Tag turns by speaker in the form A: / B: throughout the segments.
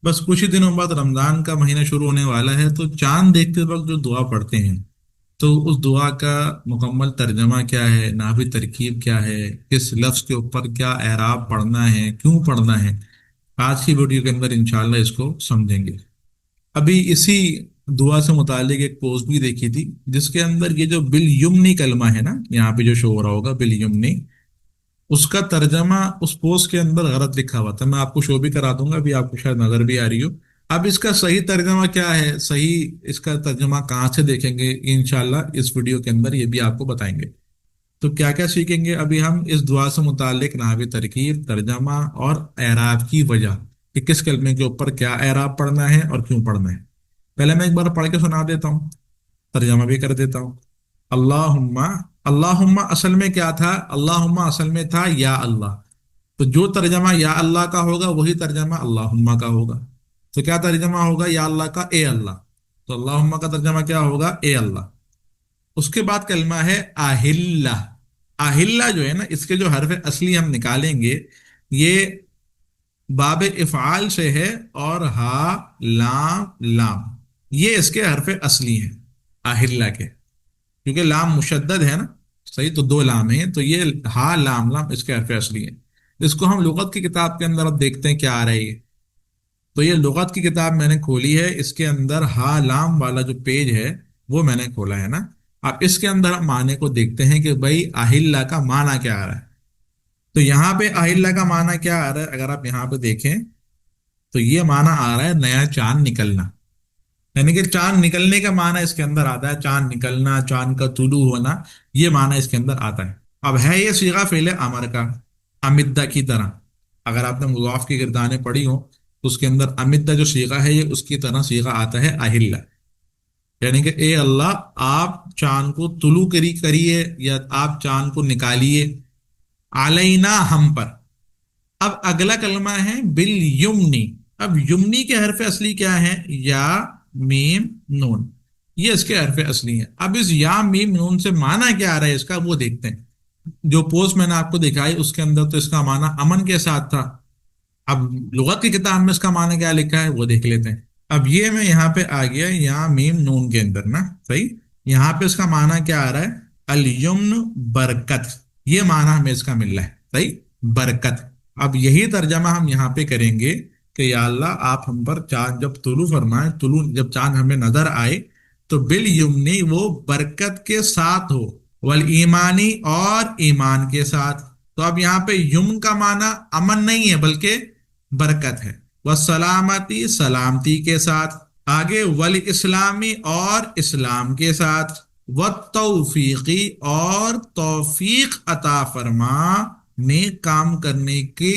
A: बस कुछ ही दिनों बाद रमजान का महीना शुरू होने वाला है, तो चांद देखते वक्त जो दुआ पढ़ते हैं, तो उस दुआ का मुकम्मल तर्जमा क्या है, नाभी तरकीब क्या है, किस लफ्ज के ऊपर क्या एराब पढ़ना है, क्यों पढ़ना है, आज की वीडियो के अंदर इंशाल्लाह इसको समझेंगे। अभी इसी दुआ से मुतालिक एक पोस्ट भी देखी थी, जिसके अंदर ये जो बिल युमनी कलमा है ना, यहाँ पे जो शो हो रहा होगा बिल युमनी, उसका तर्जमा उस पोस्ट के अंदर गलत लिखा हुआ था। मैं आपको शो भी करा दूंगा, अभी आपको शायद नजर भी आ रही हो। अब इसका सही तर्जमा क्या है, सही इसका तर्जमा कहाँ से देखेंगे, इंशाल्लाह इस वीडियो के अंदर ये भी आपको बताएंगे। तो क्या क्या सीखेंगे अभी हम इस दुआ से मुतालिक, नाहवी तरकीब, तर्जमा और एराब की वजह, कि किस कलमे के ऊपर क्या एराब पढ़ना है और क्यों पढ़ना है। पहले मैं एक बार पढ़ के सुना देता हूँ, तर्जमा भी कर देता हूँ। अल्लाहुम्मा, अल्लाहुम्मा असल में क्या था, अल्लाहुम्मा असल में था या अल्लाह। तो जो तर्जमा या अल्लाह का होगा वही तर्जमा अल्लाहुम्मा का होगा। तो क्या तर्जमा होगा या अल्लाह का, ए अल्लाह। तो अल्लाहुम्मा का तर्जमा क्या होगा, ए अल्लाह। उसके बाद कलमा है आहिल्ला। आहिल्ला जो है ना, इसके जो हरफ असली हम निकालेंगे, ये बाब इफ़ाल से है, और हा लाम लाम, ये इसके हरफ असली हैं आहिल्ला के। क्योंकि लाम मुशद्दद है ना, सही, तो दो लाम हैं, तो ये हा लाम लाम इसके हरफ असली है। इसको हम लुगत की किताब के अंदर अब देखते हैं क्या आ रहा है ये। तो ये लुगत की किताब मैंने खोली है, इसके अंदर हा लाम वाला जो पेज है वो मैंने खोला है ना। अब इसके अंदर हम माने को देखते हैं कि भाई अहिल्ला का माना क्या आ रहा है। तो यहाँ पे अहिल्ला का माना क्या आ रहा है, अगर आप यहाँ पे देखें, तो ये माना आ रहा है नया चांद निकलना। यानी कि चांद निकलने का माना इसके अंदर आता है, चांद निकलना, चांद का तुलू होना, ये माना इसके अंदर आता है। अब है ये सीगा फेले अमर का, अमिद्दा की तरह। अगर आपने मुज़ाफ की गिरदानें पढ़ी हो, तो उसके अंदर अमिद्दा जो सीगा है, ये उसकी तरह सीगा आता है अहिल्ला। यानी कि ए अल्लाह, आप चांद को तुलू करिए, या आप चांद को निकालिए, अलैना हम पर। अब अगला कलमा है बिल युमनी। अब युमनी के हरफ असली क्या है, या मीम नून, ये इसके हरफ असली हैं। अब इस या मीम नून से माना क्या आ रहा है इसका, वो देखते हैं। जो पोस्ट मैंने आपको दिखाई उसके अंदर तो इसका माना अमन के साथ था। अब लुगत की किताब में इसका माना क्या लिखा है वो देख लेते हैं। अब ये मैं यहाँ पे आ गया, यहाँ मीम नून के अंदर ना, सही। यहाँ पे इसका माना क्या आ रहा है, अल यमन बरकत, ये माना हमें इसका मिल रहा है, सही, बरकत। अब यही तर्जमा हम यहाँ पे करेंगे कि या अल्लाह, आप हम पर चांद जब तुलू फरमाए, तुलू जब चांद हमें नजर आए, तो बिल युमनी, वो बरकत के साथ हो, वल ईमानी, और ईमान के साथ। तो अब यहाँ पे युमन का माना अमन नहीं है बल्कि बरकत है। वह सलामती, सलामती के साथ। आगे वल इस्लामी, और इस्लाम के साथ। व तौफीकी, और तौफीक अता फरमा, ने काम करने की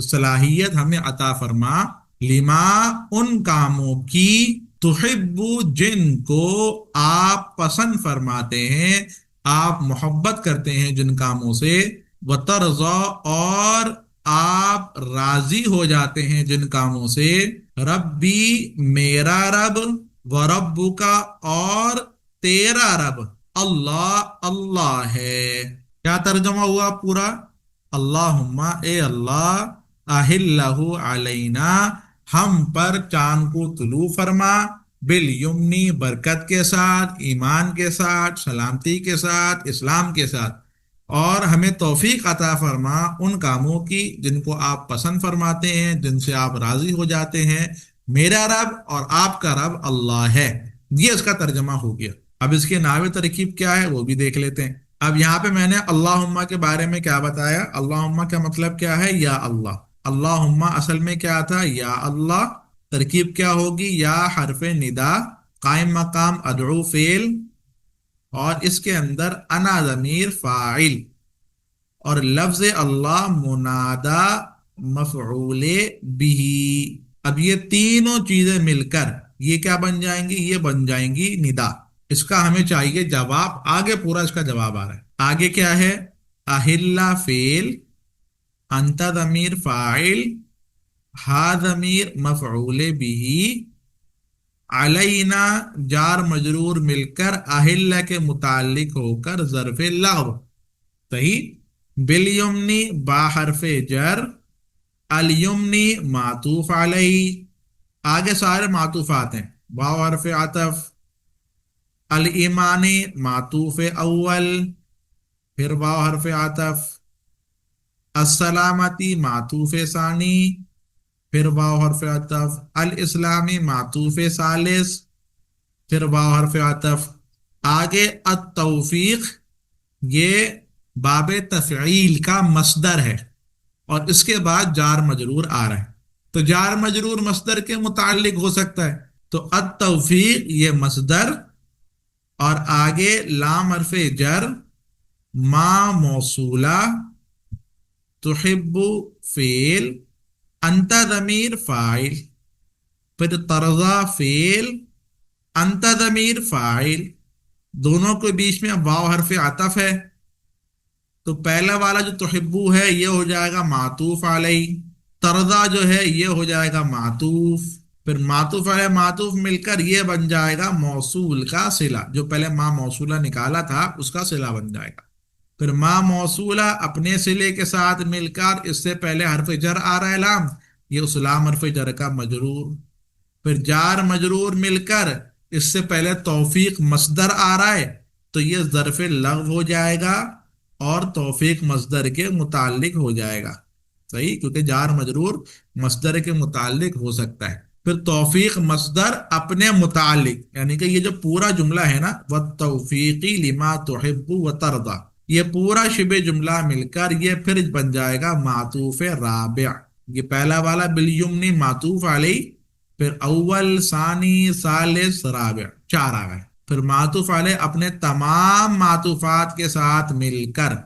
A: सलाहियत हमें अता फरमा, लिमा, उन कामों की, तुहिब्बु, जिनको आप पसंद फरमाते हैं, आप मोहब्बत करते हैं जिन कामों से, व तरज़ा, और आप राजी हो जाते हैं जिन कामों से, रब्बी, मेरा रब, व रब्बु का, और तेरा रब, अल्लाह, अल्लाह है। क्या तर्जमा हुआ पूरा, अल्लाहुम्मा, ए अल्लाह, अहिल्लहु अलैना, हम पर चांद को तुलू फरमा, बिल युमनी, बरकत के साथ, ईमान के साथ, सलामती के साथ, इस्लाम के साथ, और हमें तौफीक अता फरमा उन कामों की जिनको आप पसंद फरमाते हैं, जिनसे आप राजी हो जाते हैं। मेरा रब और आपका रब अल्लाह है। ये इसका तर्जमा हो गया। अब इसकी नावे तरकीब क्या है वो भी देख लेते हैं। अब यहाँ पे मैंने अल्लाहुम्मा के बारे में क्या बताया, अल्लाहुम्मा का मतलब क्या है, या अल्लाह। अल्लाहुम्मा असल में क्या था, या अल्लाह। तरकीब क्या होगी, या हरफ निदा, कायम मकाम अदऊ फेल, और इसके अंदर अना ज़मीर फाइल, और लफ्ज अल्लाह मुनादा मफऊले बिही। अब ये तीनों चीजें मिलकर ये क्या बन जाएंगी, ये बन जाएंगी निदा। इसका हमें चाहिए जवाब, आगे पूरा इसका जवाब आ रहा है। आगे क्या है, अहिल्ला फेल, अंता दमीर फाइल, हा दमीर मफऊले बिही, अलैना जार मजरूर मिलकर अहिल्ला के मुतालिक होकर ज़र्फ़े लग़्व, सही। बिल यमनी बा हरफे जर, अल यमनी मातूफ अलैहि, आगे सारे मातूफात हैं। वाव हरफ आतफ, अल ईमानी मातूफ अव्वल, फिर वाव हरफ आतफ, अस्सलामती मातूफ सानी, फिर वाव हरफ आतफ, अल इस्लामी मातूफ सालिस, फिर वाव हरफ आतफ। आगे अत तौफीक, ये बाब तफ़ईल का मसदर है और इसके बाद जार मजरूर आ रहा है। तो जार मजरूर मसदर के मुताल्लिक हो सकता है, तो अत तौफीक ये मसदर, और आगे लाम हरफे जर, मा मौसूला, तुहिब्बु फेल, अंता ज़मीर फाइल, फिर तरजा फेल, अंता ज़मीर फाइल, दोनों के बीच में वाव हरफ आतफ है। तो पहला वाला जो तुहिब्बु है ये हो जाएगा मातूफ अलई, तरजा जो है ये हो जाएगा मातूफ, फिर मातूफ अलई मातूफ मिलकर ये बन जाएगा मौसूल का सिला, जो पहले मा मौसूला निकाला था उसका सिला बन जाएगा। फिर मा मौसूला अपने सिले के साथ मिलकर, इससे पहले हरफ जर आ रहा है लाम, ये उस लाम हरफ जर का मजरूर, फिर जार मजरूर मिलकर इससे पहले तौफीक मसदर आ रहा है, तो ये ज़र्फ लग़्व हो जाएगा और तौफीक मसदर के मुताल्लिक हो जाएगा। सही, क्योंकि जार मजरूर मसदर के मुताल्लिक हो सकता है। फिर तौफीक मसदर अपने मुताल्लिक, यानी कि ये जो पूरा जुमला है ना, व तौफीकी लिमा तुहिब्बु व तरदा, ये पूरा शिबे जुमला मिलकर ये फिर बन जाएगा मातूफ राबिअ। ये पहला वाला बिलयुमनी मातूफ अलई, फिर अव्वल सानी सालिस राबिअ, चार आ गए। फिर मातूफ अलैह अपने तमाम मातूफात के साथ मिलकर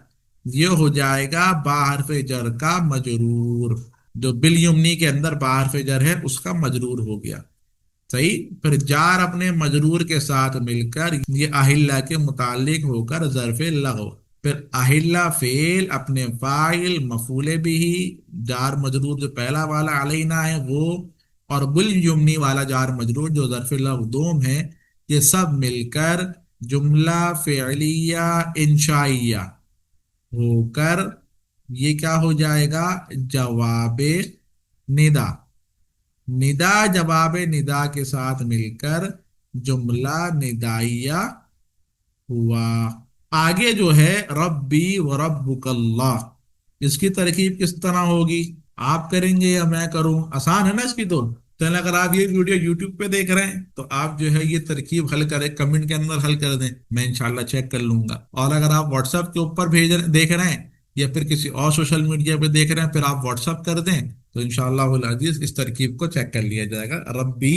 A: ये हो जाएगा बा हरफ जर का मजरूर, जो बिल युमनी के अंदर बा हरफ जर है उसका मजरूर हो गया। सही, फिर जार अपने मजरूर के साथ मिलकर ये अहिल्ला के मुतालिक होकर ज़र्फ लग़व, फिर अहिल्ला फेल अपने फाइल मफूले भी, जार मजरूर जो पहला वाला अलैना है वो, और बिल युमनी वाला जार मजरूर जो ज़र्फ लग़व दोम है, ये सब मिलकर जुमला फ़िअलिया इंशाइया होकर ये क्या हो जाएगा, जवाबे निदा। निदा जवाब निदा के साथ मिलकर जुमला निदाइया हुआ। आगे जो है रब्बी व रब्बुकल्लाह, इसकी तरकीब किस तरह होगी, आप करेंगे या मैं करूं? आसान है ना इसकी तो। चल, अगर आप ये वीडियो यूट्यूब पे देख रहे हैं तो आप जो है ये तरकीब हल करें, कमेंट के अंदर हल कर दें, मैं इंशाल्लाह चेक कर लूंगा। और अगर आप व्हाट्सएप के ऊपर देख रहे हैं या फिर किसी और सोशल मीडिया पे देख रहे हैं, फिर आप व्हाट्सएप कर दें तो इंशाअल्लाह अजीज इस तरकीब को चेक कर लिया जाएगा, रब्बी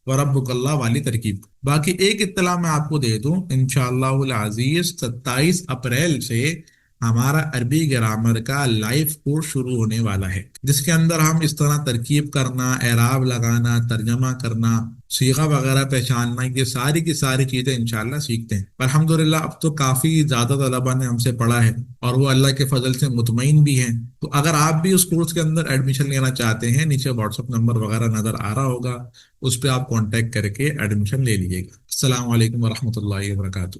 A: व रब्बुकल्लाह वाली तरकीब। बाकी एक इत्तला मैं आपको दे दूं, इंशाअल्लाह अजीज 27 अप्रैल से हमारा अरबी ग्रामर का लाइव कोर्स शुरू होने वाला है, जिसके अंदर हम इस तरह तरकीब करना, एराब लगाना, तर्जमा करना, सीगा वगैरह पहचानना, ये सारी की सारी चीजें इंशाल्लाह सीखते हैं। अल्हम्दुलिल्लाह अब तो काफी ज्यादा तलबा ने हमसे पढ़ा है और वो अल्लाह के फजल से मुतमईन भी हैं। तो अगर आप भी उस कोर्स के अंदर एडमिशन लेना चाहते हैं, नीचे व्हाट्सएप नंबर वगैरह नजर आ रहा होगा, उस पर आप कॉन्टेक्ट करके एडमिशन ले लीजिएगा। अस्सलाम वालेकुम वरहमतुल्लाहि वबरकातुहू।